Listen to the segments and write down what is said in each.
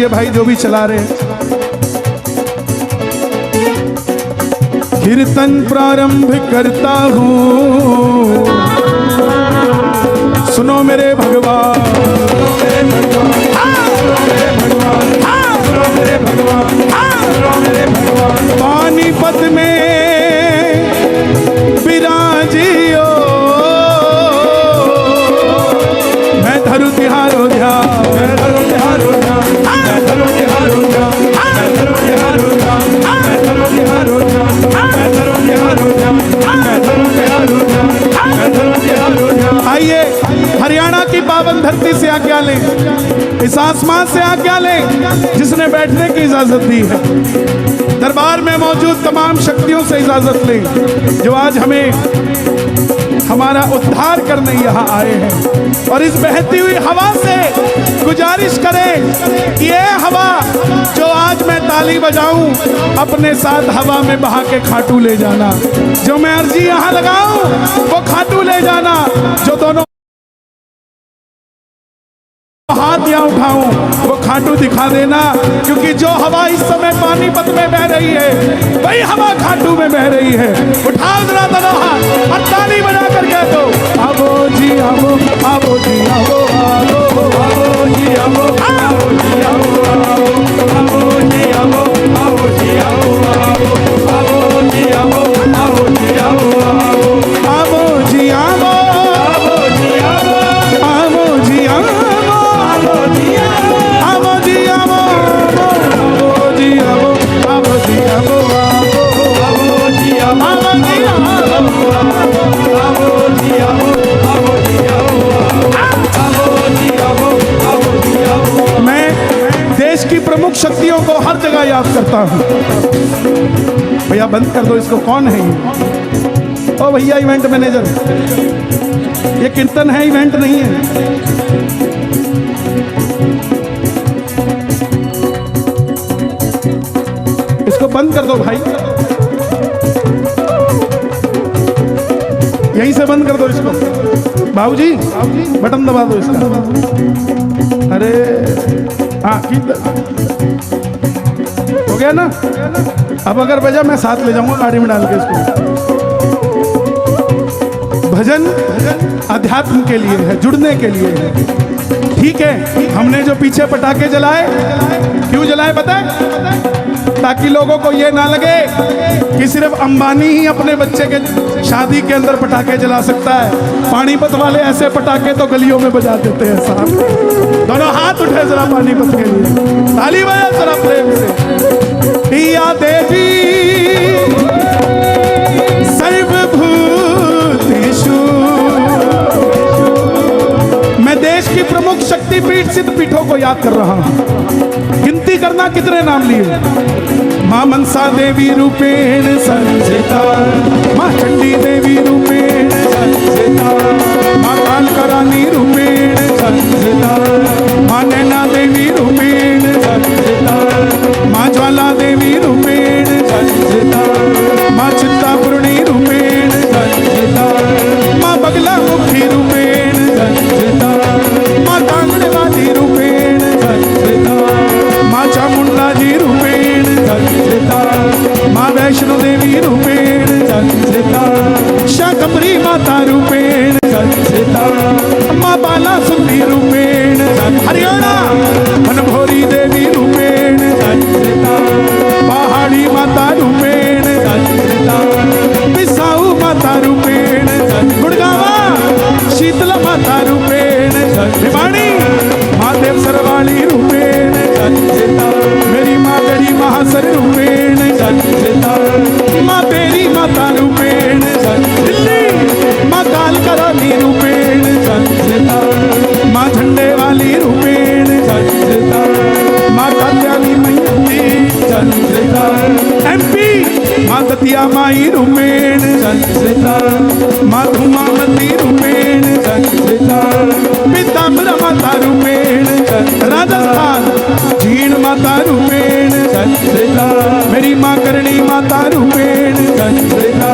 लीजिए भाई जो भी चला रहे। कीर्तन प्रारंभ करता हूँ, सुनो मेरे भगवान, पानीपत में विराजियो, मैं धरु तिहारो ध्यान, मैं धरु तिहारो ध्यान, मैं धरु तिहारो ध्यान, मैं धरु तिहारो ध्यान, मैं धरु तिहारो ध्यान, मैं धरु तिहारो ध्यान, मैं धरु तिहारो ध्यान, मैं धरु तिहारो ध्यान। आइए हरियाणा की पावन धरती से आज्ञा लें, इस आसमान से आज्ञा लें जिसने बैठने की इजाजत दी है। दरबार में मौजूद तमाम शक्तियों से इजाजत लें जो आज हमें हमारा उद्धार करने यहाँ आए हैं। और इस बहती हुई हवा से गुजारिश करें कि ये हवा जो आज मैं ताली बजाऊं अपने साथ हवा में बहा के खाटू ले जाना। जो मैं अर्जी यहाँ लगाऊं वो खाटू ले जाना। जो दोनों हाथ यहाँ उठाऊं वो खाटू दिखा देना। क्योंकि जो हवा इस समय पानीपत में बह रही है वही हवा खाटू में बह रही है। उठाओ जरा दोनों हाथ और ताली बजा कर कह दो आवो जी आवो, आवो जी आवो, आवो आवो जी आवो, आवो जी आवो, आवो जी आवो, आवो जी आवो, आवो जी आवो, आवो जी आवो, आवो जी आवो, आवो जी आवो, आवो जी आवो, मैं देश की प्रमुख शक्तियों को हर जगह याद करता हूँ। भैया बंद कर दो इसको। कौन है ये? ओ भैया इवेंट मैनेजर, ये कीर्तन है, इवेंट नहीं है। इसको बंद कर दो भाई, यहीं से बंद कर दो इसको। बाबूजी बटन दबा दो इसका। अरे हाँ हो गया ना। अब अगर बजा मैं साथ ले जाऊंगा गाड़ी में डाल के इसको। भजन अध्यात्म के लिए है, जुड़ने के लिए है। ठीक है, हमने जो पीछे पटाखे जलाए, क्यों जलाए पता है? ताकि लोगों को ये ना लगे कि सिर्फ अंबानी ही अपने बच्चे के शादी के अंदर पटाखे जला सकता है। पानीपत वाले ऐसे पटाखे तो गलियों में बजा देते हैं साहब। दोनों हाथ उठे जरा पानीपत के लिए, ताली बजा जरा प्रेम से। पिया देवी सर्वभूतेषु, मैं देश की प्रमुख शक्तिपीठ सिद्धपीठों को याद कर रहा हूं। गिनती करना कितने नाम लिए। मां मनसा देवी रूपेण संस्थिता, मां चंडी देवी रूपेण संस्थिता, मां कालकरानी रूपेण संस्थिता, मां नैना देवी रूपेण संस्थिता, मां ज्वाला देवी रूपेण संस्थिता, मां चित्तापूर्णी रूपेण संस्थिता, मां बगला मुखी रूपेण संस्थिता, मां कांगड़वाली रूपेण संस्थिता, मां चामुंडा जी रूपेण संस्थिता, मां वैष्णो देवी रूपेण संस्थिता, शाकंभरी माता रूपेण संस्थिता, मां बाला सुंदरी रूपेण, हरियाणा मनभोरी देवी रूपेण संस्थिता, पहाड़ी माता रूपेण संस्थिता, बिसाऊ माता रूपेण, गुड़गावा शीतला माता रूपेण, भिवानी महादेव सरवाली रूपेण संस्थिता, मेरी माँ गरी महासर रूपेण संस्थिता, माँ तेरी माता रूपेण, दिल्ली माँ कालकरानी रूपेण संस्थिता, माँ झंडे वाली रूपेण संस्थिता, माँ कात्यायनी मैया संस्थिता, MP माँ दतिया माई रूपेण संस्थिता, माँ धूमावती रूपेण संस्थिता, पीताम्बर माता रूपेण, राजस्थान जीण माता रूपेण संस्थिता, मेरी माँ करणी माता रूपेण संस्थिता,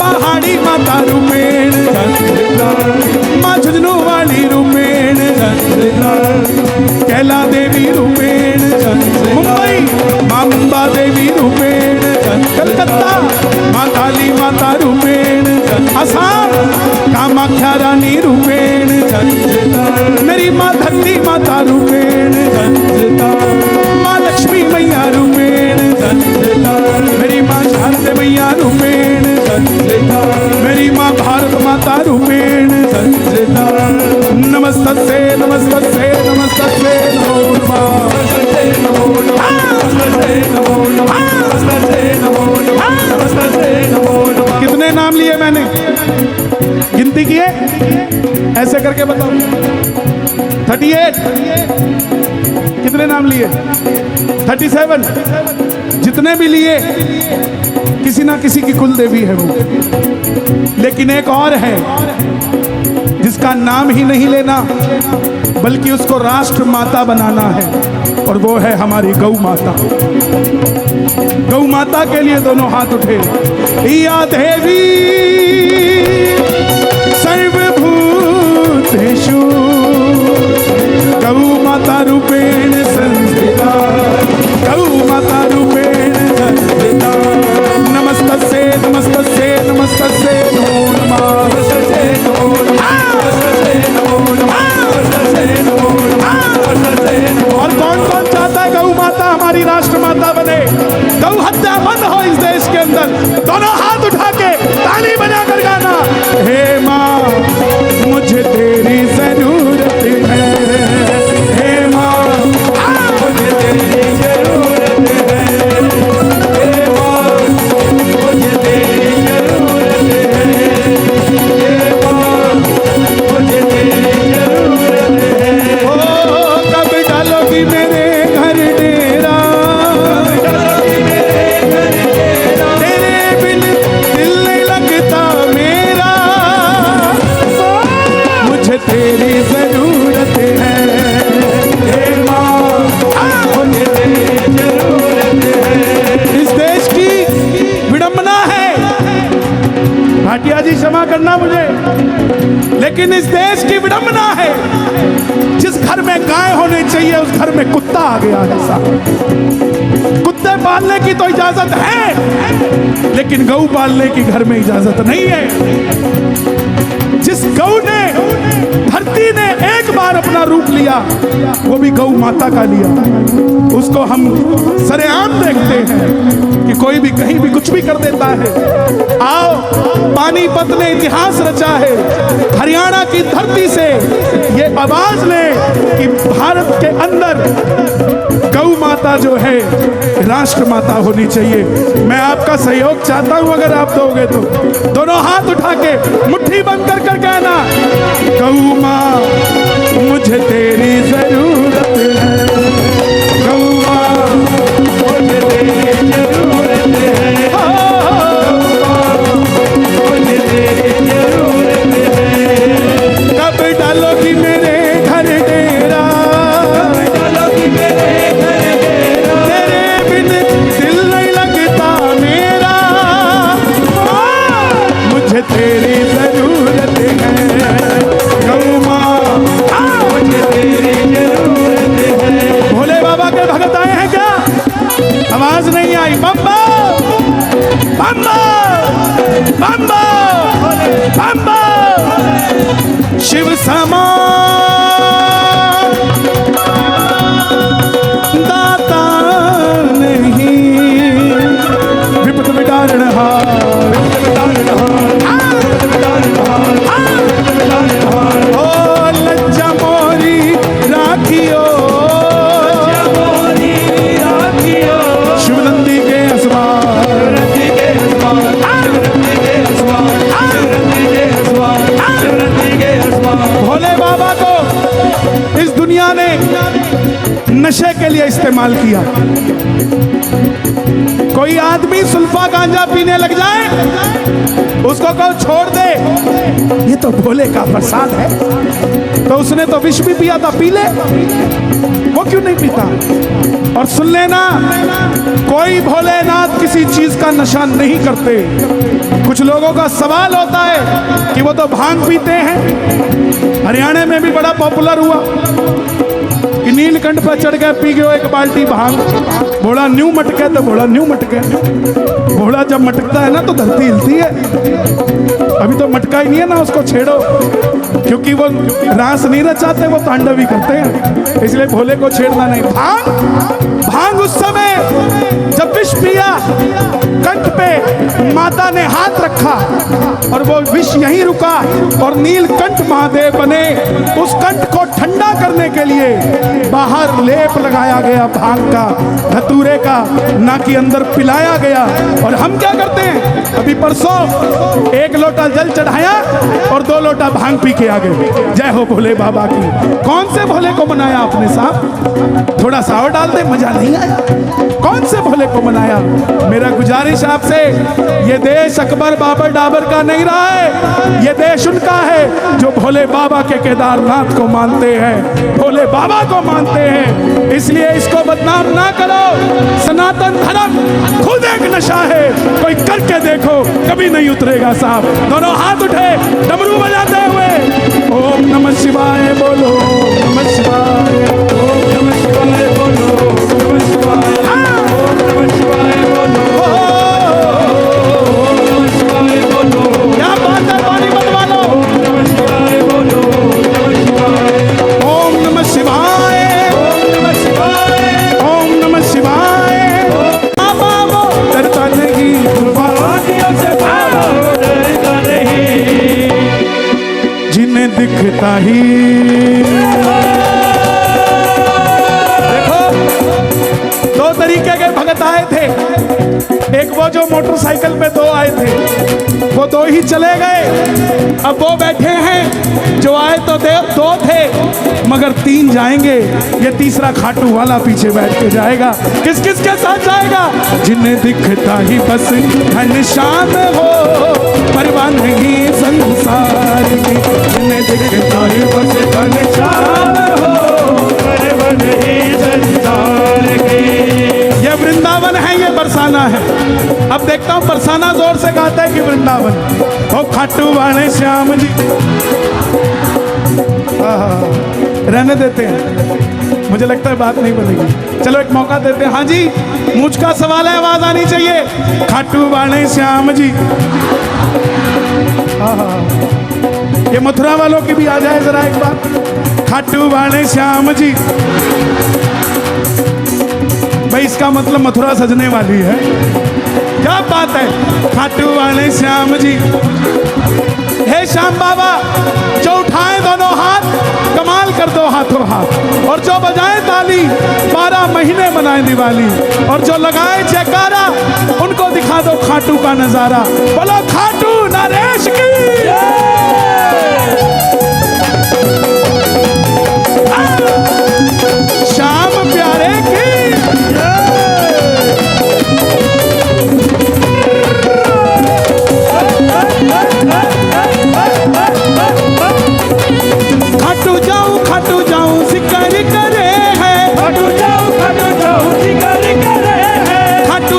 पहाड़ी माता रूपेण संस्थिता, माँ झुंझुनू वाली रूपेण संस्थिता, कैला देवी रूपेण दुर्गा देवी रूपेण कलकत्ता, माँ काली माता रूपेण आसाम, कामाख्या रानी रूपेण मेरी माँ धरती माता रूपेण, माँ लक्ष्मी मैया रूपेण, मेरी माँ शारदे मैया रूपेण, मेरी माँ भारत माता रूपेण, नमस्तस्ते नमस्तस्ते नमस्तस्ते नमो नमः। कितने नाम लिए मैंने, गिनती किए? ऐसे करके बताओ। 38। कितने नाम लिए? 37। जितने भी लिए किसी ना किसी की कुल देवी है वो, लेकिन एक और है जिसका नाम ही नहीं लेना बल्कि उसको राष्ट्र माता बनाना है, और वो है हमारी गौ माता। गौ माता के लिए दोनों हाथ उठे। या देवी सर्वभूतेषु गौ माता रूपेण संस्थिता, गौ माता रूपेण संस्थिता। नमस्तस्ते नमस्तस्ते नमस्तस्ते नमो नमः। और कौन कौन चाहता है गौ माता हमारी राष्ट्र माता बने, गौ हत्या बंद हो इस देश के अंदर? दोनों हाथ उठा के ताली बजाकर गाना, हे माँ मुझे तेरी जरूरत है, हे माँ मुझे तेरी जरूरत है, हे माँ मुझे तेरी जरूरत है, हे माँ मुझे तेरी जरूरत है। ओ कब डालोगी मेरे घर डेरा, तेरे बिन दिल नहीं लगता मेरा, मुझे तेरी जरूरत है, हे माँ मुझे तेरी जरूरत है। इस देश की विडंबना है, भाटिया जी क्षमा करना मुझे, लेकिन इस देश की विडंबना है, जिस घर में गाय होनी चाहिए उस घर में कुत्ता आ गया है साहब। कुत्ते पालने की तो इजाजत है, लेकिन गऊ पालने की घर में इजाजत नहीं है। जिस गऊ ने, धरती ने एक बार अपना रूप लिया, वो भी गौ माता का लिया, उसको हम सरेआम देखते हैं कि कोई भी कहीं भी कुछ भी कर देता है। आओ, पानीपत ने इतिहास रचा है, हरियाणा की धरती से ये आवाज ले कि भारत के अंदर गौ माता जो है राष्ट्र माता होनी चाहिए। मैं आपका सहयोग चाहता हूं, अगर आप दोगे तो दोनों हाथ उठा के मुट्ठी बंद कर कर कहना, गौ माँ मुझे तेरी जरूरत है, गौ माँ मुझे तेरी जरूरत है, मुझे तेरी जरूरत है। कब डालोगी मेरे घर डेरा, डालोगी मेरे घर डेरा, तेरे बिन दिल नहीं लगता मेरा, मुझे तेरी जरूरत है, गौ माँ मुझे तेरी जरूरत है। भोले बाबा के भगत आए हैं क्या? आवाज नहीं आई। बम्बा बम्बा बम्बा बम्बा। शिव समान दाता नहीं, विपद विदारणहार, विपद विदारणहार, ओ लज्जा मोरी राखियो, शिवनंदी के असवार, भोले बाबा को इस दुनिया ने नशे के लिए इस्तेमाल किया। कोई आदमी सुल्फा गांजा पीने लग जाए, उसको कहो छोड़ दे, ये तो भोले का प्रसाद है, तो उसने तो विष भी पिया था, पी ले, वो क्यों नहीं पीता? और सुन लेना, कोई भोलेनाथ किसी चीज का नशा नहीं करते। कुछ लोगों का सवाल होता है कि वो तो भांग पीते हैं। हरियाणा में भी बड़ा पॉपुलर हुआ कि नीलकंठ पर चढ़ गए, पी गए एक बाल्टी भांग। घोड़ा न्यू मटके तो घोड़ा न्यू मटके। घोड़ा जब मटकता है ना तो धरती हिलती है। अभी तो मटका ही नहीं है ना, उसको छेड़ो, क्योंकि वो रास नहीं रचाते, वो तांडव ही करते हैं, इसलिए भोले को छेड़ना नहीं। भांग उस समय जब विष पिया, कंठ पे माता ने हाथ रखा और वो विष यहीं रुका और नीलकंठ महादेव बने। उस कंठ को ठंडा करने के लिए बाहर लेप लगाया गया भांग का, धतूरे का, ना कि अंदर पिलाया गया। और हम क्या करते हैं, अभी परसों 1 लोटा जल चढ़ाया और 2 लोटा भांग पी के आ गए। जय हो भोले बाबा की। कौन से भोले को मनाया आपने साहब? थोड़ा सा और डाल दे, मजा नहीं आया। कौन से भोले को मनाया? मेरा गुजारिश आपसे, ये देश अकबर बाबर डाबर का नहीं रहा है, ये देश उनका है जो भोले बाबा के केदारनाथ को मानते हैं, भोले बाबा को मानते हैं। इसलिए इसको बदनाम ना करो। सनातन धर्म खुद एक नशा है, कोई करके देखो, कभी नहीं उतरेगा साहब। दोनों हाथ उठे, डमरू बजाते हुए ओम नमः शिवाय बोलो, नमः शिवाय, ओम नमः शिवाय बोलो, नमः शिवाय, ओम नमः शिवाय बोलो, ओम नमः शिवाय बोलो। क्या बात है, पानी मत वालो। ओम नमः शिवाय बोलो, नमः शिवाय, ओम नमः शिवाय, ओम नमः शिवाय, ओम नमः शिवाय। बाबा वो डरता नहीं, कुर्बानियों से डरता नहीं, जिन्हें दिखता ही। देखो, 2 तरीके के भगत आए थे। एक वो जो मोटरसाइकिल पे 2 आए थे, वो 2 ही चले गए। अब वो बैठे हैं, जो आए तो 2 थे मगर 3 जाएंगे। ये तीसरा खाटू वाला पीछे बैठ के जाएगा। किस किस के साथ जाएगा? जिन्हें दिखता ही बस घनश्याम हो, परवाह नहीं संसार की। जिन्हें दिखता ही बस घनश्याम हो, परवाह नहीं संसार की। ये वृंदावन है, ये बरसाना है। अब देखता हूँ बरसाना जोर से गाता है कि वृंदावन। ओ खाटू वाले श्याम जी, रहने देते हैं, मुझे लगता है बात नहीं बनेगी। चलो एक मौका देते हैं। हाँ जी, मुझ का सवाल है, आवाज आनी चाहिए। खाटू वाले श्याम जी, ये मथुरा वालों की भी आ जाए जरा एक बार। खाटू वाले श्याम जी, भाई इसका मतलब मथुरा सजने वाली है। क्या बात है। खाटू वाले श्याम जी, हे श्याम बाबा, जो उठाए दोनों हाथ कमाल कर दो हाथों हाथ, और जो बजाए ताली 12 महीने मनाए दिवाली, और जो लगाए जयकारा उनको दिखा दो खाटू का नजारा। बोलो खाटू नरेश की। श्याम प्यारे की। खाटू जाऊं शिकार करे है, खाटू जाऊं शिकार करे है, खाटू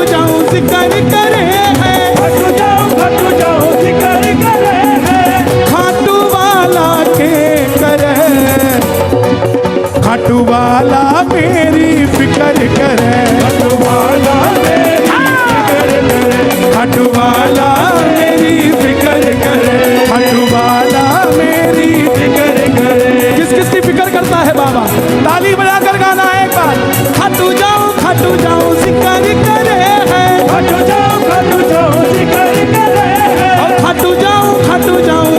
जाऊं शिकार करे है, खाटू जाऊं शिकार करे है। खाटू वाला के करे, खाटू वाला मेरी फिक्र करे, खाटू वाला मेरी फिक्र करे, खाटू वाला मेरी फिक्र करे, खाटू वाला मेरी फिक्र करे। किस किस की फिक्र करता है बाबा? ताली बजाकर गाना है एक बार। खाटू जाऊं शिकार करे है, खाटू जाऊं शिकार करे है, और खाटू जाऊं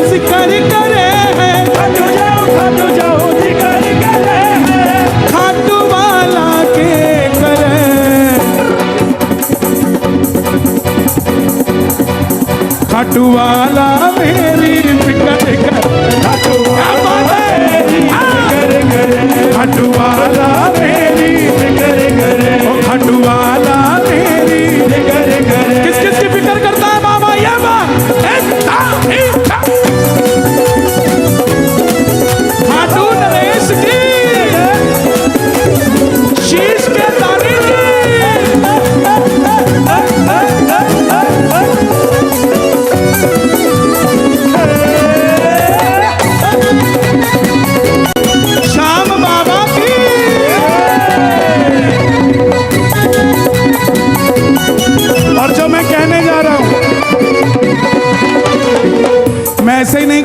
शिकार करे है, खाटू जाऊं शिकार करे है। खाटू वाला के करे, खाटू वाला मेरी फिक्र करे, खाटू वाला मेरी फिक्र करे, खाटू वाला मेरी फिक्र करे, ओ खाटू वाला मेरी फिक्र करे। किस किस की फिक्र करता है बाबा? ये खाटू नरेश की, शीश के दानी की।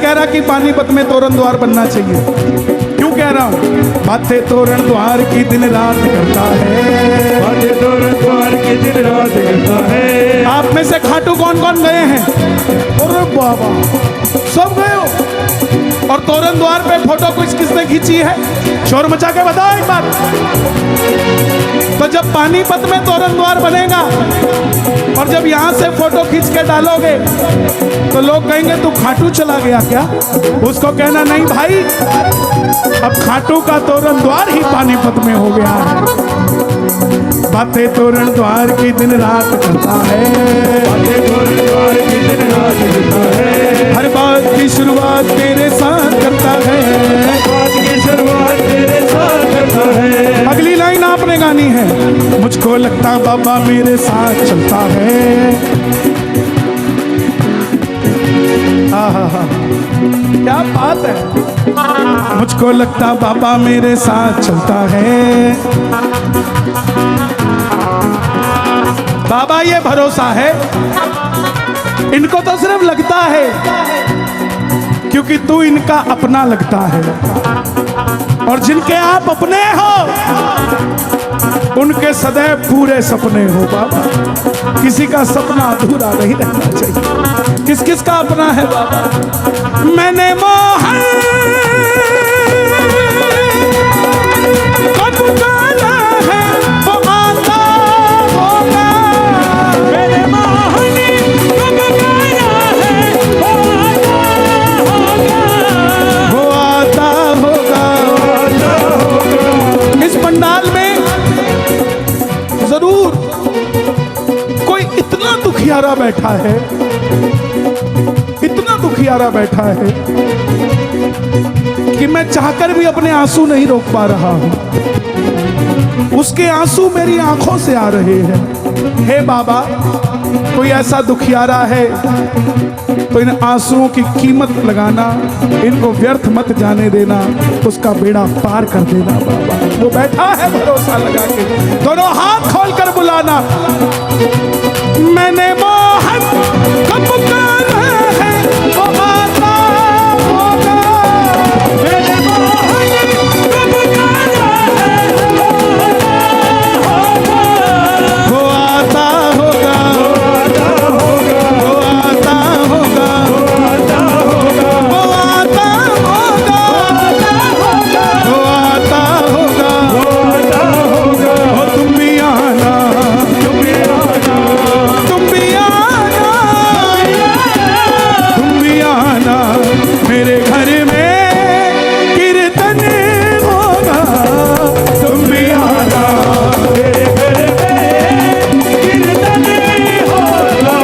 कह रहा कि पानीपत में तोरण द्वार बनना चाहिए। क्यों कह रहा हूँ? बातें तोरण द्वार की दिन रात करता है, बातें तोरण द्वार की दिन रात करता है। आप में से खाटू कौन कौन गए हैं? अरे बाबा, सब गए हो। और तोरण द्वार पे फोटो किसने खींची है? शोर मचा के बताओ एक बार। तो जब पानीपत में तोरण द्वार बनेगा और जब यहां से फोटो खींच के डालोगे तो लोग कहेंगे तू खाटू चला गया क्या? उसको कहना नहीं भाई, अब खाटू का तोरण द्वार ही पानीपत में हो गया है। बातें तोरण द्वार की दिन रात करता है, बातें तोरण द्वार की दिन रात करता है। हर बात की शुरुआत तेरे साथ करता है, हर बात की शुरुआत तेरे साथ करता है। अगली लाइन आपने गानी है, मुझको लगता बाबा मेरे साथ चलता है। आहा, क्या बात है। मुझको लगता बाबा मेरे साथ चलता है। बाबा ये भरोसा है, इनको तो सिर्फ लगता है क्योंकि तू इनका अपना लगता है। और जिनके आप अपने हो उनके सदैव पूरे सपने हो बाबा। किसी का सपना अधूरा नहीं रहना चाहिए। किस किस का अपना है बाबा? मैंने मोहन को पुकारा है, वो आता होगा। मैंने मोहन को पुकारा है, वो आता होगा। वो आता होगा, आता होगा। इस पंडाल में जरूर कोई इतना दुखियारा बैठा है, इतना दुखियारा बैठा है कि मैं चाहकर भी अपने आंसू नहीं रोक पा रहा हूं। उसके आंसू मेरी आंखों से आ रहे हैं। हे बाबा, कोई ऐसा दुखियारा है तो इन आंसुओं की कीमत लगाना, इनको व्यर्थ मत जाने देना, उसका बेड़ा पार कर देना बाबा। वो बैठा है भरोसा लगा के, दोनों हाथ खोलकर बुलाना। मैंने मोहन को पुकारा है, वो आता होगा। मैंने मोहन को पुकारा है, वो आता होगा। वो आता होगा, वो आता होगा। वो आता होगा, वो आता होगा। वो आता होगा, वो आता होगा। वो तुम भी आना, तुम भी आना, तुम भी आना, तुम भी आना। मेरे घर में कीर्तन होगा, तुम भी आना। मेरे घर में कीर्तन होगा।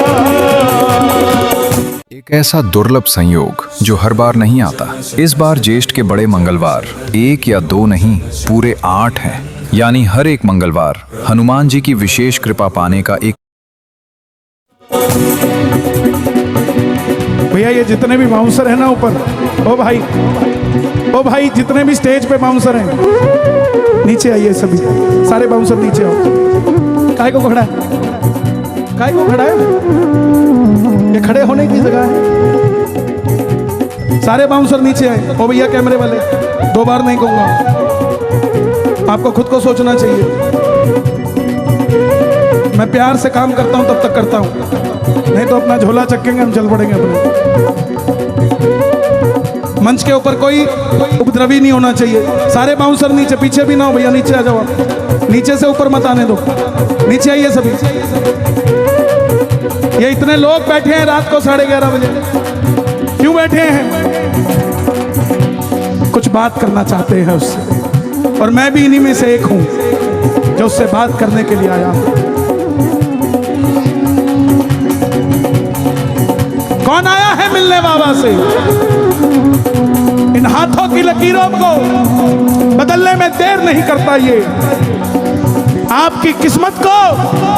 एक ऐसा दुर्लभ संयोग जो हर बार नहीं आता। इस बार ज्येष्ठ के बड़े मंगलवार 1 या 2 नहीं, पूरे 8 हैं। यानी हर एक मंगलवार हनुमान जी की विशेष कृपा पाने का एक। भैया ये जितने भी बाउंसर हैं ना ऊपर, ओ भाई जितने भी स्टेज पे बाउंसर हैं नीचे आइए सभी, सारे बाउंसर नीचे आओ। काय को खड़ा है? काय को खड़ा है? ये खड़े होने की जगह है। सारे बाउंसर नीचे आए। ओ भैया कैमरे वाले, 2 बार नहीं कहूंगा, आपको खुद को सोचना चाहिए। मैं प्यार से काम करता हूं तब तक करता हूं, नहीं तो अपना झोला चक्केंगे, हम चल पड़ेंगे अपने। मंच के ऊपर कोई उपद्रवी नहीं होना चाहिए। सारे बाउंसर नीचे, पीछे भी ना हो भैया, नीचे आ जाओ आप। नीचे से ऊपर मत आने दो, नीचे आइए सभी। ये इतने लोग बैठे हैं रात को 11:30 बजे, क्यों बैठे हैं? कुछ बात करना चाहते हैं उससे, और मैं भी इन्हीं में से एक हूं जो उससे बात करने के लिए आया हूं। कौन आया है मिलने बाबा से? इन हाथों की लकीरों को बदलने में देर नहीं करता ये, आपकी किस्मत को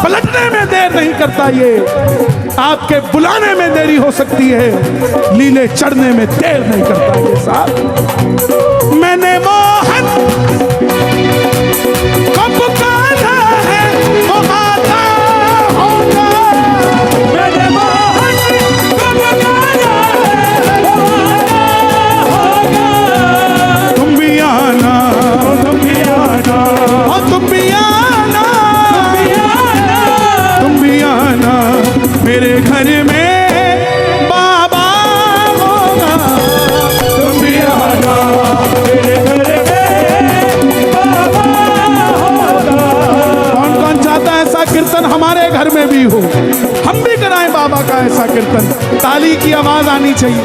पलटने में देर नहीं करता ये, आपके बुलाने में देरी हो सकती है, लीले चढ़ने में देर नहीं करता ये साहब। मैंने मोहन को पुकारा है, वो आता होगा। मैंने मोहन को पुकारा है, वो आता चाहिए।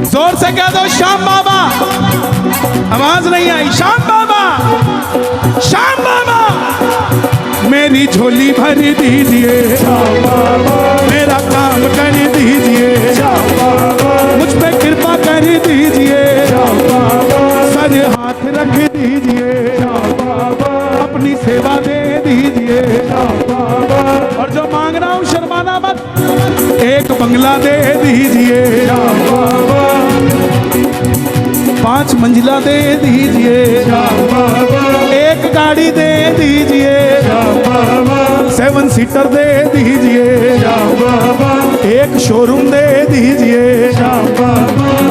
जोर से कह दो श्याम बाबा। आवाज नहीं आई। श्याम बाबा, श्याम बाबा। मेरी झोली भर दीजिए, मेरा काम कर दीजिए, मुझ पे कृपा कर दीजिए, सर हाथ रख दीजिए, अपनी सेवा दे दीजिए। और जो मांग रहा हूं शर्माना मत, एक बंगला दे दीजिए, 5 मंजिला दे दीजिए, एक गाड़ी दे दीजिए, 7 सीटर दे दीजिए, एक शोरूम दे दीजिए,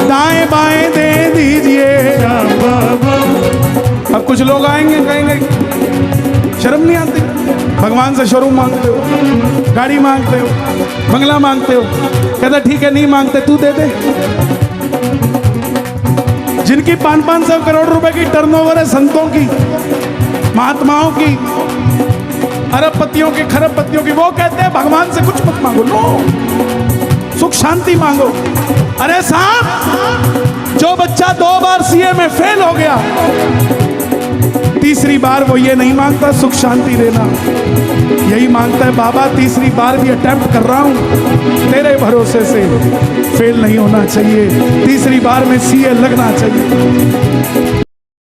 दाएं बाएं दे दीजिए। अब कुछ लोग आएंगे कहेंगे शर्म नहीं आती, भगवान से शोरूम मांगते हो, गाड़ी मांगते हो, बंगला मांगते हो। कहता ठीक है नहीं मांगते, तू दे दे। जिनकी 500 करोड़ रुपए की टर्नओवर है, संतों की, महात्माओं की, अरबपतियों की, खरबपतियों की, वो कहते हैं भगवान से कुछ मत मांगो, नो, सुख शांति मांगो। अरे साहब, जो बच्चा 2 बार सीए में फेल हो गया, तीसरी बार वो ये नहीं मांगता सुख शांति देना, यही मांगता है बाबा तीसरी बार भी अटेम्प्ट कर रहा हूं, तेरे भरोसे से फेल नहीं होना चाहिए, तीसरी बार में सीए लगना चाहिए।